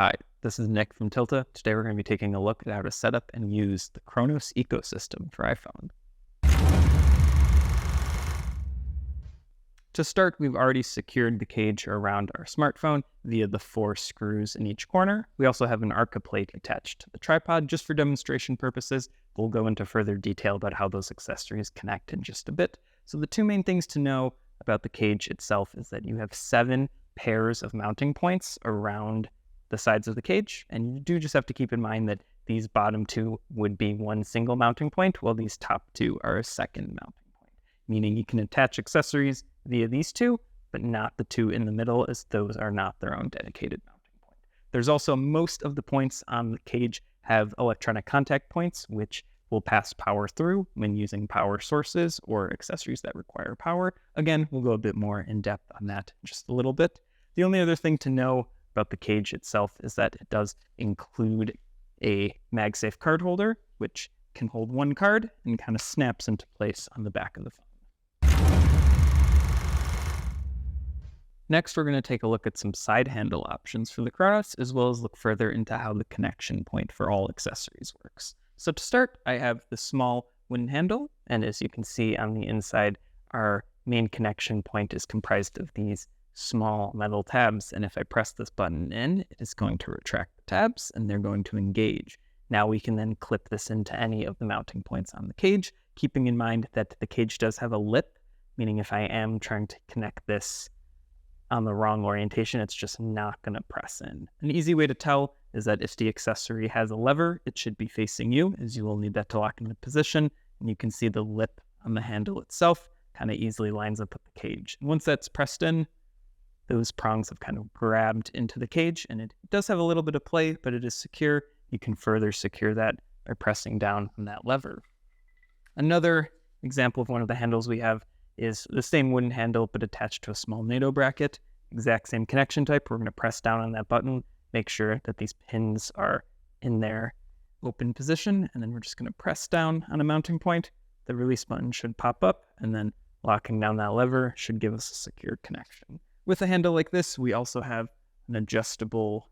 Hi, this is Nick from Tilta. Today we're going to be taking a look at how to set up and use the Khronos ecosystem for iPhone. To start, we've already secured the cage around our smartphone via the 4 screws in each corner. We also have an Arca plate attached to the tripod just for demonstration purposes. We'll go into further detail about how those accessories connect in just a bit. So the two main things to know about the cage itself is that you have 7 pairs of mounting points around the sides of the cage, and you do just have to keep in mind that these bottom 2 would be one single mounting point, while these top 2 are a second mounting point, meaning you can attach accessories via these 2, but not the 2 in the middle, as those are not their own dedicated mounting point. There's also most of the points on the cage have electronic contact points, which will pass power through when using power sources or accessories that require power. Again, we'll go a bit more in depth on that in just a little bit. The only other thing to know about the cage itself is that it does include a MagSafe card holder, which can hold one card and kind of snaps into place on the back of the phone. Next, we're going to take a look at some side handle options for the Khronos, as well as look further into how the connection point for all accessories works. So to start, I have the small wooden handle, and as you can see on the inside, our main connection point is comprised of these small metal tabs, and if I press this button in, it is going to retract the tabs and they're going to engage. Now we can then clip this into any of the mounting points on the cage, keeping in mind that the cage does have a lip, meaning if I am trying to connect this on the wrong orientation, it's just not going to press in. An easy way to tell is that if the accessory has a lever, it should be facing you, as you will need that to lock into position, and you can see the lip on the handle itself kind of easily lines up with the cage. And once that's pressed in, those prongs have kind of grabbed into the cage, and it does have a little bit of play, but it is secure. You can further secure that by pressing down on that lever. Another example of one of the handles we have is the same wooden handle, but attached to a small NATO bracket. Exact same connection type. We're going to press down on that button, make sure that these pins are in their open position, and then we're just going to press down on a mounting point. The release button should pop up, and then locking down that lever should give us a secure connection. With a handle like this, we also have an adjustable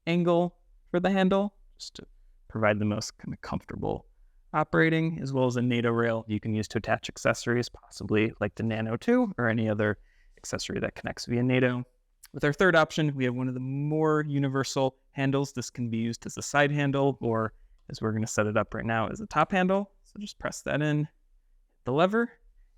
angle for the handle, just to provide the most kind of comfortable operating, as well as a NATO rail you can use to attach accessories, possibly like the Nano 2 or any other accessory that connects via NATO. With our third option, we have one of the more universal handles. This can be used as a side handle, or as we're going to set it up right now, as a top handle. So just press that in, hit the lever,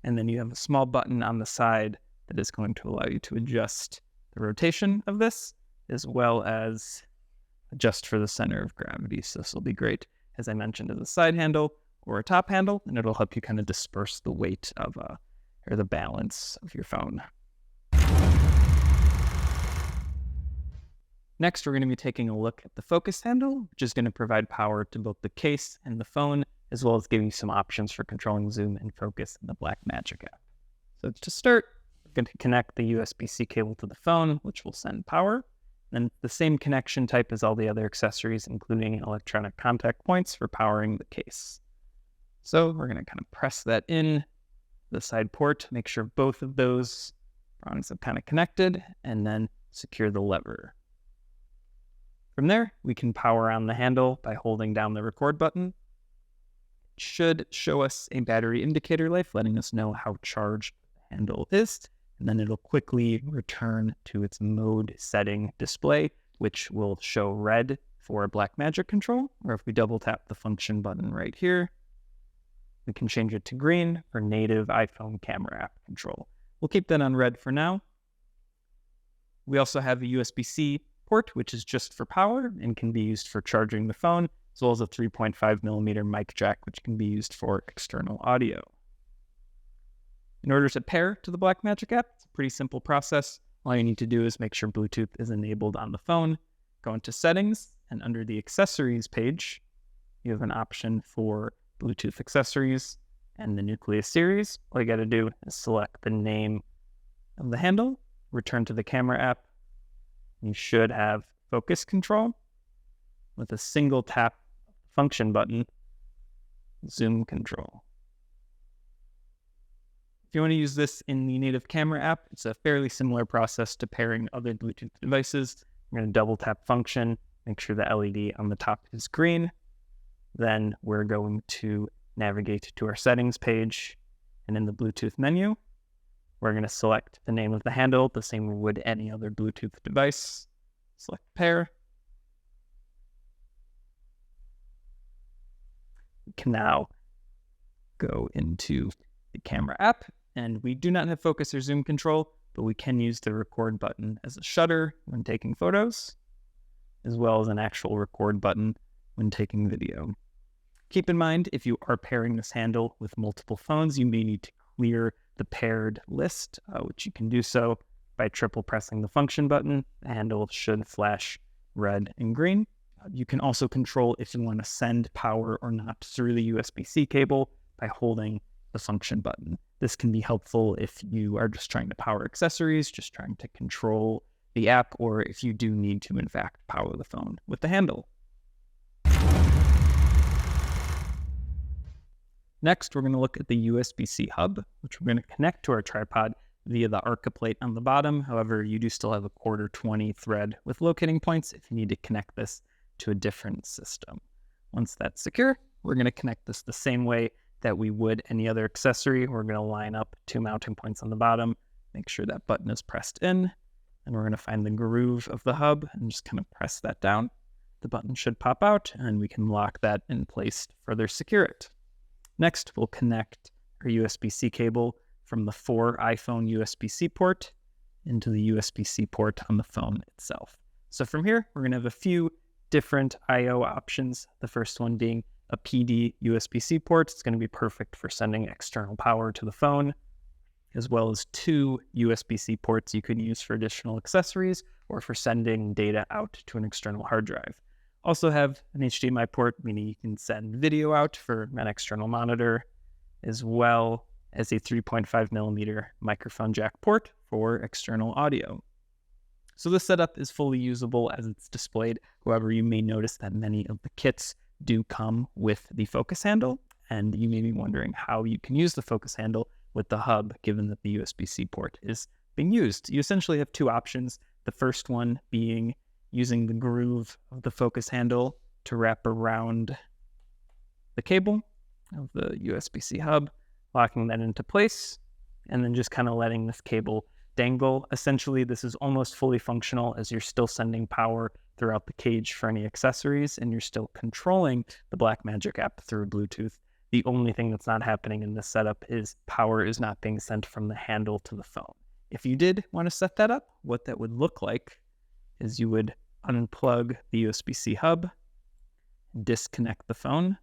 and then you have a small button on the side that is going to allow you to adjust the rotation of this, as well as adjust for the center of gravity. So this will be great, as I mentioned, as a side handle or a top handle, and it'll help you kind of disperse the weight of or the balance of your phone. Next, we're going to be taking a look at the Focus handle, which is going to provide power to both the case and the phone, as well as giving you some options for controlling zoom and focus in the Blackmagic app. So to start, we're going to connect the USB-C cable to the phone, which will send power. Then the same connection type as all the other accessories, including electronic contact points for powering the case. So we're going to kind of press that in the side port, make sure both of those prongs have kind of connected, and then secure the lever. From there, we can power on the handle by holding down the record button. It should show us a battery indicator life, letting us know how charged the handle is, and then it'll quickly return to its mode setting display, which will show red for Blackmagic control, or if we double tap the function button right here, we can change it to green for native iPhone camera app control. We'll keep that on red for now. We also have a USB-C port, which is just for power and can be used for charging the phone, as well as a 3.5mm mic jack, which can be used for external audio. In order to pair to the Blackmagic app, it's a pretty simple process. All you need to do is make sure Bluetooth is enabled on the phone, go into Settings, and under the Accessories page, you have an option for Bluetooth accessories and the Nucleus series. All you got to do is select the name of the handle, return to the camera app. You should have focus control with a single tap function button, zoom control. If you want to use this in the native camera app, it's a fairly similar process to pairing other Bluetooth devices. I'm going to double tap function, make sure the LED on the top is green. Then we're going to navigate to our settings page, and in the Bluetooth menu, we're going to select the name of the handle the same we would any other Bluetooth device. Select pair. We can now go into the camera app, and we do not have focus or zoom control, but we can use the record button as a shutter when taking photos, as well as an actual record button when taking video. Keep in mind, if you are pairing this handle with multiple phones, you may need to clear the paired list, which you can do so by triple pressing the function button. The handle should flash red and green. You can also control if you want to send power or not through the USB-C cable by holding the function button. This can be helpful if you are just trying to power accessories, just trying to control the app, or if you do need to, in fact, power the phone with the handle. Next, we're going to look at the USB-C hub, which we're going to connect to our tripod via the ARCA plate on the bottom. However, you do still have a quarter 20 thread with locating points if you need to connect this to a different system. Once that's secure, we're going to connect this the same way that we would any other accessory. We're going to line up 2 mounting points on the bottom, make sure that button is pressed in, and we're going to find the groove of the hub and just kind of press that down. The button should pop out, and we can lock that in place to further secure it. Next, we'll connect our USB-C cable from the 4 iPhone USB-C port into the USB-C port on the phone itself. So from here, we're going to have a few different I/O options. The first one being a PD USB-C port. It's going to be perfect for sending external power to the phone, as well as 2 USB-C ports you could use for additional accessories or for sending data out to an external hard drive. Also have an HDMI port, meaning you can send video out for an external monitor, as well as a 3.5mm microphone jack port for external audio. So this setup is fully usable as it's displayed. However, you may notice that many of the kits do come with the focus handle, and you may be wondering how you can use the focus handle with the hub, given that the USB-C port is being used. You essentially have 2 options. The first one being using the groove of the focus handle to wrap around the cable of the USB-C hub, locking that into place, and then just kind of letting this cable dangle. Essentially, this is almost fully functional as you're still sending power throughout the cage for any accessories, and you're still controlling the Blackmagic app through Bluetooth. The only thing that's not happening in this setup is power is not being sent from the handle to the phone. If you did want to set that up, what that would look like is you would unplug the USB-C hub, disconnect the phone,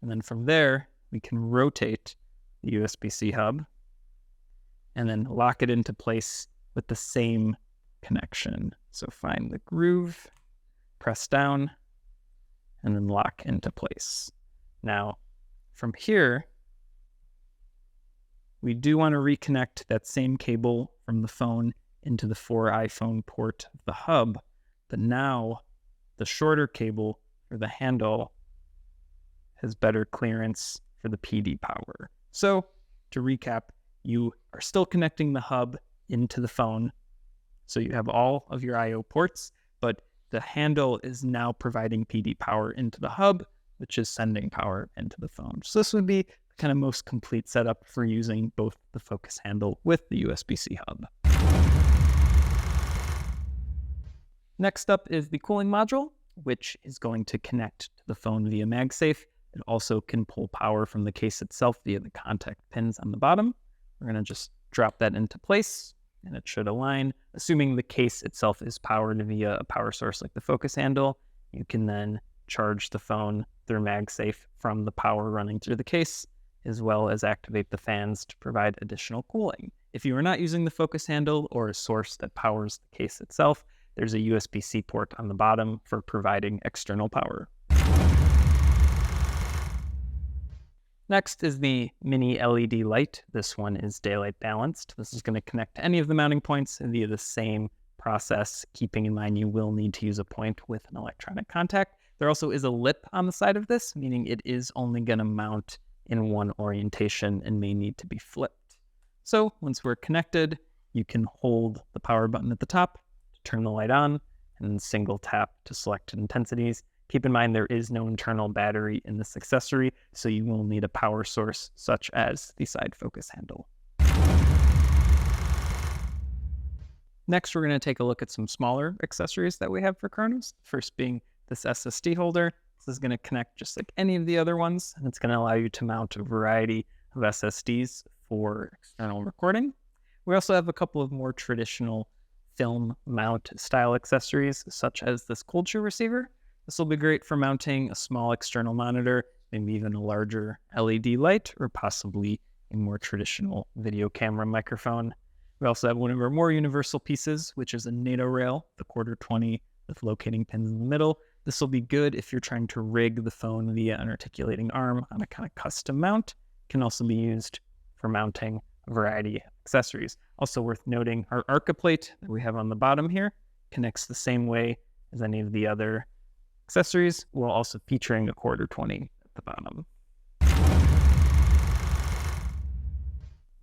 and then from there, we can rotate the USB-C hub and then lock it into place with the same connection. So find the groove, press down, and then lock into place. Now, from here, we do want to reconnect that same cable from the phone into the 4 iPhone port of the hub, but now the shorter cable for the handle has better clearance for the PD power. So to recap, you are still connecting the hub into the phone, so you have all of your I/O ports, but the handle is now providing PD power into the hub, which is sending power into the phone. So this would be the kind of most complete setup for using both the focus handle with the USB-C hub. Next up is the cooling module, which is going to connect to the phone via MagSafe. It also can pull power from the case itself via the contact pins on the bottom. We're going to just drop that into place, and it should align. Assuming the case itself is powered via a power source like the focus handle, you can then charge the phone through MagSafe from the power running through the case, as well as activate the fans to provide additional cooling. If you are not using the focus handle or a source that powers the case itself, there's a USB-C port on the bottom for providing external power. Next is the mini LED light. This one is daylight balanced. This is going to connect to any of the mounting points via the same process, keeping in mind you will need to use a point with an electronic contact. There also is a lip on the side of this, meaning it is only going to mount in one orientation and may need to be flipped. So once we're connected, you can hold the power button at the top to turn the light on, and then single tap to select intensities. Keep in mind there is no internal battery in this accessory, so you will need a power source such as the side focus handle. Next, we're going to take a look at some smaller accessories that we have for Khronos. First being this SSD holder. This is going to connect just like any of the other ones, and it's going to allow you to mount a variety of SSDs for external recording. We also have a couple of more traditional film mount style accessories, such as this cold shoe receiver. This will be great for mounting a small external monitor, maybe even a larger LED light, or possibly a more traditional video camera microphone. We also have one of our more universal pieces, which is a NATO rail, the 1/4-20 with locating pins in the middle. This will be good if you're trying to rig the phone via an articulating arm on a kind of custom mount. It can also be used for mounting a variety of accessories. Also worth noting, our Arca plate that we have on the bottom here connects the same way as any of the other accessories, while also featuring a 1/4-20 at the bottom.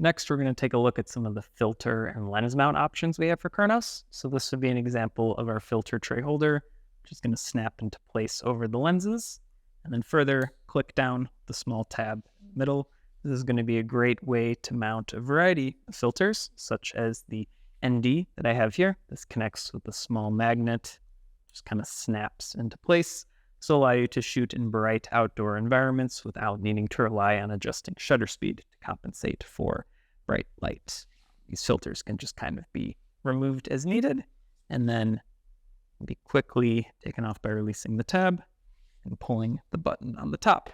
Next, we're going to take a look at some of the filter and lens mount options we have for Khronos. So this would be an example of our filter tray holder, which is going to snap into place over the lenses, and then further click down the small tab in the middle. This is going to be a great way to mount a variety of filters, such as the ND that I have here. This connects with a small magnet, just kind of snaps into place. This will allow you to shoot in bright outdoor environments without needing to rely on adjusting shutter speed to compensate for bright light. These filters can just kind of be removed as needed and then be quickly taken off by releasing the tab and pulling the button on the top.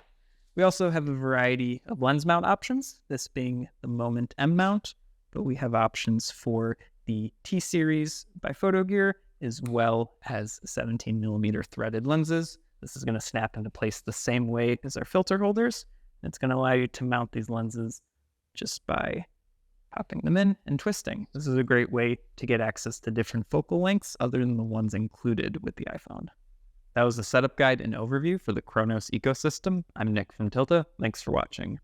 We also have a variety of lens mount options, this being the Moment M mount, but we have options for the T-Series by PhotoGear, as well as 17mm threaded lenses. This is going to snap into place the same way as our filter holders. It's going to allow you to mount these lenses just by popping them in and twisting. This is a great way to get access to different focal lengths other than the ones included with the iPhone. That was the setup guide and overview for the Khronos ecosystem. I'm Nick from Tilta. Thanks for watching.